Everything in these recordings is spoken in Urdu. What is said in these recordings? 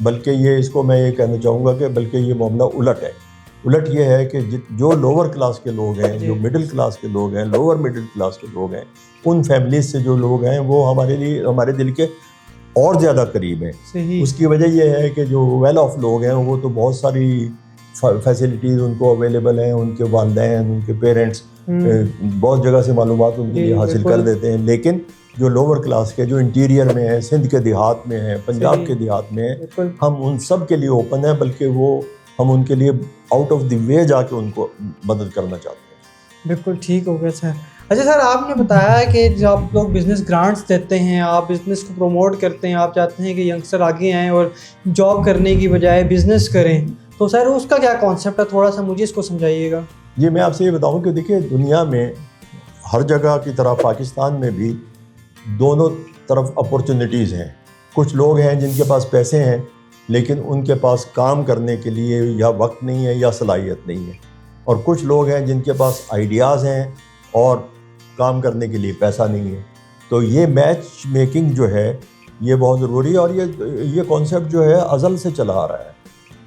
بلکہ یہ اس کو میں یہ کہنا چاہوں گا کہ بلکہ یہ معاملہ الٹ ہے. الٹ یہ ہے کہ جو لوور کلاس کے لوگ ہیں, جو مڈل کلاس کے لوگ ہیں, لوور مڈل کلاس کے لوگ ہیں, ان فیملیز سے جو لوگ ہیں وہ ہمارے دل کے اور زیادہ قریب ہیں. اس کی وجہ یہ ہے کہ جو ویل آف لوگ ہیں وہ تو بہت ساری فیسلٹیز ان کو اویلیبل ہیں, ان کے والدین, ان کے پیرنٹس بہت جگہ سے معلومات ان کے لیے حاصل کر دیتے ہیں. لیکن جو لوور کلاس کے, جو انٹیریئر میں ہیں, سندھ کے دیہات میں ہیں, پنجاب کے دیہات میں ہیں, ہم ان سب کے لیے اوپن ہیں, بلکہ ہم ان کے لیے آؤٹ آف دی وے جا کے ان کو مدد کرنا چاہتے ہیں. بالکل ٹھیک ہو گیا سر. اچھا سر, آپ نے بتایا کہ جب آپ لوگ بزنس گرانٹس دیتے ہیں, آپ بزنس کو پروموٹ کرتے ہیں, آپ چاہتے ہیں کہ ینگسٹر آگے آئیں اور جاب کرنے کی بجائے بزنس کریں, تو سر اس کا کیا کانسیپٹ ہے, تھوڑا سا مجھے اس کو سمجھائیے گا. جی میں آپ سے یہ بتاؤں کہ دیکھیے دنیا میں ہر جگہ کی طرح پاکستان میں بھی دونوں طرف اپورچونیٹیز ہیں. کچھ لوگ ہیں جن کے پاس پیسے ہیں لیکن ان کے پاس کام کرنے کے لیے یا وقت نہیں ہے یا صلاحیت نہیں ہے, اور کچھ لوگ ہیں جن کے پاس آئیڈیاز ہیں اور کام کرنے کے لیے پیسہ نہیں ہے. تو یہ میچ میکنگ جو ہے یہ بہت ضروری ہے, اور یہ کانسیپٹ جو ہے ازل سے چلا آ رہا ہے.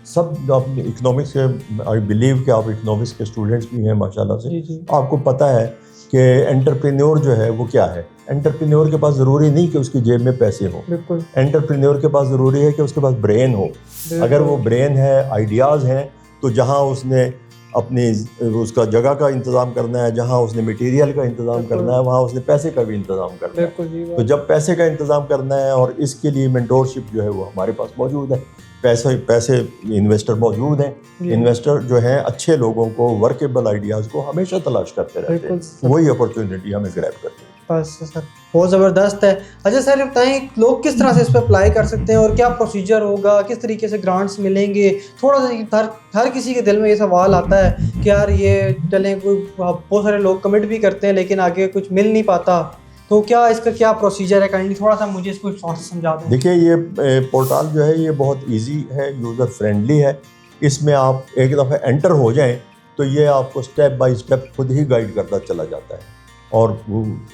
سب آپ اکنامکس کے, آئی بلیو کہ آپ اکنامکس کے اسٹوڈنٹس بھی ہیں ماشاءاللہ سے, آپ کو پتہ ہے کہ انٹرپرینیور جو ہے وہ کیا ہے. انٹرپرینیور کے پاس ضروری نہیں کہ اس کی جیب میں پیسے ہوں, انٹرپرینیور کے پاس ضروری ہے کہ اس کے پاس برین ہو. اگر وہ برین ہے, آئیڈیاز ہیں, تو جہاں اس نے اپنی اس کا جگہ کا انتظام کرنا ہے, جہاں اس نے مٹیریل کا انتظام کرنا ہے, وہاں اس نے پیسے کا بھی انتظام کرنا ہے. تو جب پیسے کا انتظام کرنا ہے, اور اس کے لیے مینٹورشپ جو ہے وہ ہمارے پاس موجود ہے, پیسے انویسٹر موجود ہیں. انویسٹر جو ہیں اچھے لوگوں کو, ورکیبل آئیڈیاز کو ہمیشہ تلاش کرتے رہتے ہیں, وہی اپرچونیٹی ہمیں گریب کرتے ہیں. بس سر بہت زبردست ہے. اچھا سر بتائیں لوگ کس طرح سے اس پہ اپلائی کر سکتے ہیں, اور کیا پروسیجر ہوگا, کس طریقے سے گرانٹس ملیں گے. تھوڑا سا ہر کسی کے دل میں یہ سوال آتا ہے کہ یار یہ چلیں, کوئی بہت سارے لوگ کمٹ بھی کرتے ہیں لیکن آگے کچھ مل نہیں پاتا, تو کیا اس کا کیا پروسیجر ہے, کائنڈلی تھوڑا سا مجھے اس کو سمجھا دیں. دیکھیے یہ پورٹل جو ہے یہ بہت ایزی ہے, یوزر فرینڈلی ہے. اس میں آپ ایک دفعہ انٹر ہو جائیں تو یہ آپ کو اسٹیپ بائی اسٹیپ خود ہی گائیڈ کرتا چلا جاتا ہے, اور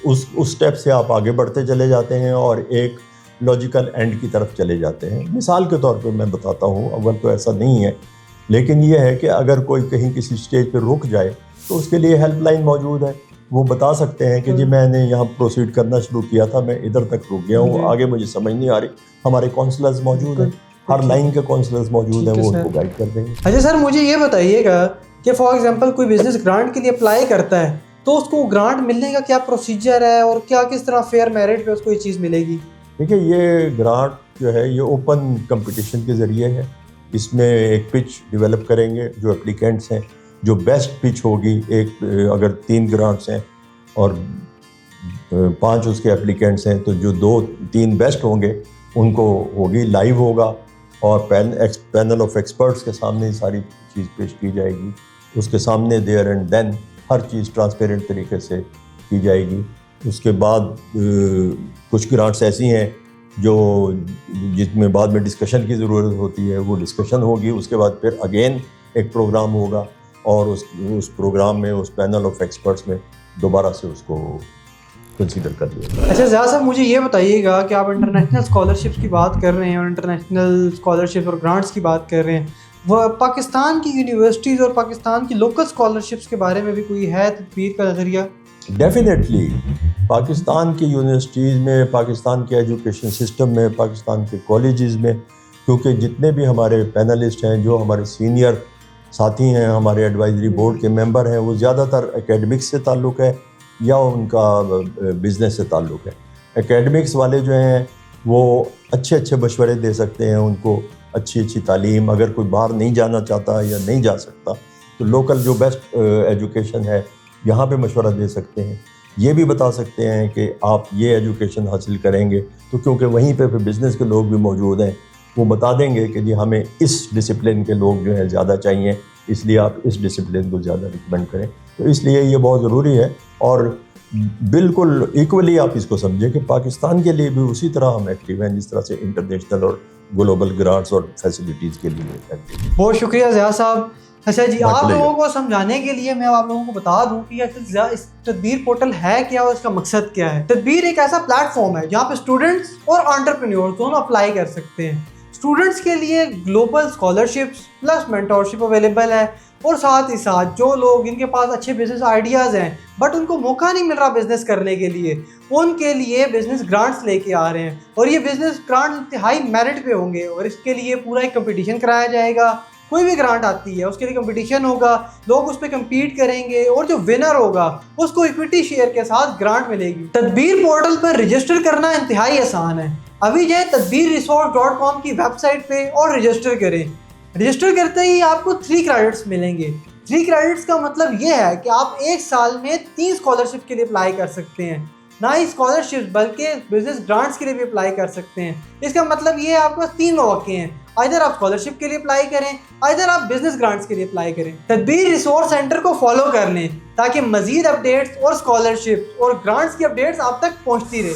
اس اسٹیپ سے آپ آگے بڑھتے چلے جاتے ہیں اور ایک لاجیکل اینڈ کی طرف چلے جاتے ہیں. مثال کے طور پہ میں بتاتا ہوں, اول تو ایسا نہیں ہے, لیکن یہ ہے کہ اگر کوئی کہیں کسی اسٹیج پہ رک جائے تو اس کے لیے ہیلپ لائن موجود ہے. وہ بتا سکتے ہیں کہ جی میں نے یہاں پروسیڈ کرنا شروع کیا تھا, میں ادھر تک رک گیا ہوں, آگے مجھے سمجھ نہیں آ رہی. ہمارے کونسلرز موجود ہیں, ہر لائن کے کونسلرز موجود ہیں, وہ ان کو گائیڈ کر دیں گے. اچھا سر مجھے یہ بتائیے گا کہ فار ایگزامپل کوئی بزنس گرانٹ کے لیے اپلائی کرتا ہے, تو اس کو گرانٹ ملنے کا کیا پروسیجر ہے, اور کس طرح فیئر میرٹ پہ اس کو یہ چیز ملے گی. دیکھیے یہ گرانٹ جو ہے یہ اوپن کمپٹیشن کے ذریعے ہے. اس میں ایک پچ ڈیولپ کریں گے جو اپلیکینٹس ہیں, جو بیسٹ پچ ہوگی, ایک اگر 3 گرانٹس ہیں اور 5 اس کے اپلیکینٹس ہیں, تو جو 2-3 بیسٹ ہوں گے ان کو ہوگی, لائیو ہوگا, اور پینل آف ایکسپرٹس کے سامنے ساری چیز پیش کی جائے گی. اس کے سامنے دیئر اینڈ دین ہر چیز ٹرانسپیرنٹ طریقے سے کی جائے گی. اس کے بعد کچھ گرانٹس ایسی ہیں جس میں بعد میں ڈسکشن کی ضرورت ہوتی ہے, وہ ڈسکشن ہوگی. اس کے بعد پھر اگین ایک پروگرام ہوگا, اور اس پروگرام میں, اس پینل آف ایکسپرٹس میں دوبارہ سے اس کو کنسیڈر کر لیا جائے. اچھا زیاد صاحب مجھے یہ بتائیے گا کہ آپ انٹرنیشنل اسکالرشپس کی بات کر رہے ہیں, اور انٹرنیشنل اسکالرشپ اور گرانٹس کی بات کر رہے ہیں, وہ پاکستان کی یونیورسٹیز اور پاکستان کی لوکل اسکالرشپس کے بارے میں بھی کوئی ہے تدبیر کا نظریہ؟ ڈیفینیٹلی پاکستان کی یونیورسٹیز میں, پاکستان کے ایجوکیشن سسٹم میں, پاکستان کے کالجز میں, کیونکہ جتنے بھی ہمارے پینلسٹ ہیں, جو ہمارے سینئر ساتھی ہیں, ہمارے ایڈوائزری بورڈ کے ممبر ہیں, وہ زیادہ تر اکیڈمکس سے تعلق ہے یا ان کا بزنس سے تعلق ہے. اکیڈمکس والے جو ہیں وہ اچھے مشورے دے سکتے ہیں ان کو, اچھی تعلیم. اگر کوئی باہر نہیں جانا چاہتا یا نہیں جا سکتا تو لوکل جو بیسٹ ایجوکیشن ہے یہاں پہ مشورہ دے سکتے ہیں. یہ بھی بتا سکتے ہیں کہ آپ یہ ایجوکیشن حاصل کریں گے تو کیونکہ وہیں پہ بزنس کے لوگ بھی موجود ہیں, وہ بتا دیں گے کہ جی ہمیں اس ڈسپلن کے لوگ جو ہیں زیادہ چاہیے, اس لیے آپ اس ڈسپلن کو زیادہ ریکمینڈ کریں. تو اس لیے یہ بہت ضروری ہے, اور بالکل ایکولی آپ اس کو سمجھیں کہ پاکستان کے لیے بھی اسی طرح ہم ایکٹیو ہیں جس طرح سے انٹرنیشنل اور گلوبل گرانٹس اور فیسلٹیز کے لیے ایکٹیو ہیں. بہت شکریہ زیاد صاحب. اچھا جی, آپ لوگوں کو سمجھانے کے لیے میں آپ لوگوں کو بتا دوں کہ اس تدبیر پورٹل ہے کیا اور اس کا مقصد کیا ہے. تدبیر ایک ایسا پلیٹ فارم ہے جہاں پہ اسٹوڈنٹس اور انٹرپرینیور دونوں اپلائی کر سکتے ہیں. اسٹوڈنٹس کے لیے global scholarships plus mentorship available ہے، اور ساتھ ہی ساتھ جو لوگ ان کے پاس اچھے بزنس آئیڈیاز ہیں بٹ ان کو موقع نہیں مل رہا بزنس کرنے کے لیے، ان کے لیے بزنس گرانٹس لے کے آ رہے ہیں، اور یہ بزنس گرانٹ انتہائی میرٹ پہ ہوں گے، اور اس کے لیے پورا ایک کمپٹیشن کرایا جائے گا۔ کوئی بھی گرانٹ آتی ہے اس کے لیے کمپٹیشن ہوگا، لوگ اس پہ کمپیٹ کریں گے، اور جو ونر ہوگا اس کو ایکویٹی شیئر کے ساتھ گرانٹ ملے گی۔ تدبیر پورٹل پر رجسٹر کرنا انتہائی آسان ہے، ابھی جائیں tadbirresource.com کی ویب سائٹ پہ اور رجسٹر کریں۔ رجسٹر کرتے ہی آپ کو 3 کریڈٹس ملیں گے۔ 3 کریڈٹس کا مطلب یہ ہے کہ آپ ایک سال میں 3 اسکالرشپ کے لیے اپلائی کر سکتے ہیں، نہ ہی اسکالرشپ بلکہ بزنس گرانٹس کے لیے بھی اپلائی کر سکتے ہیں۔ اس کا مطلب یہ ہے آپ کے پاس 3 مواقع ہیں، ادھر آپ اسکالرشپ کے لیے اپلائی کریں، ادھر آپ بزنس گرانٹس کے لیے اپلائی کریں۔ تدبیر ریسورس سینٹر کو فالو کر لیں تاکہ مزید اپڈیٹس اور اسکالرشپ اور گرانٹس کی اپڈیٹس آپ تک پہنچتی رہے۔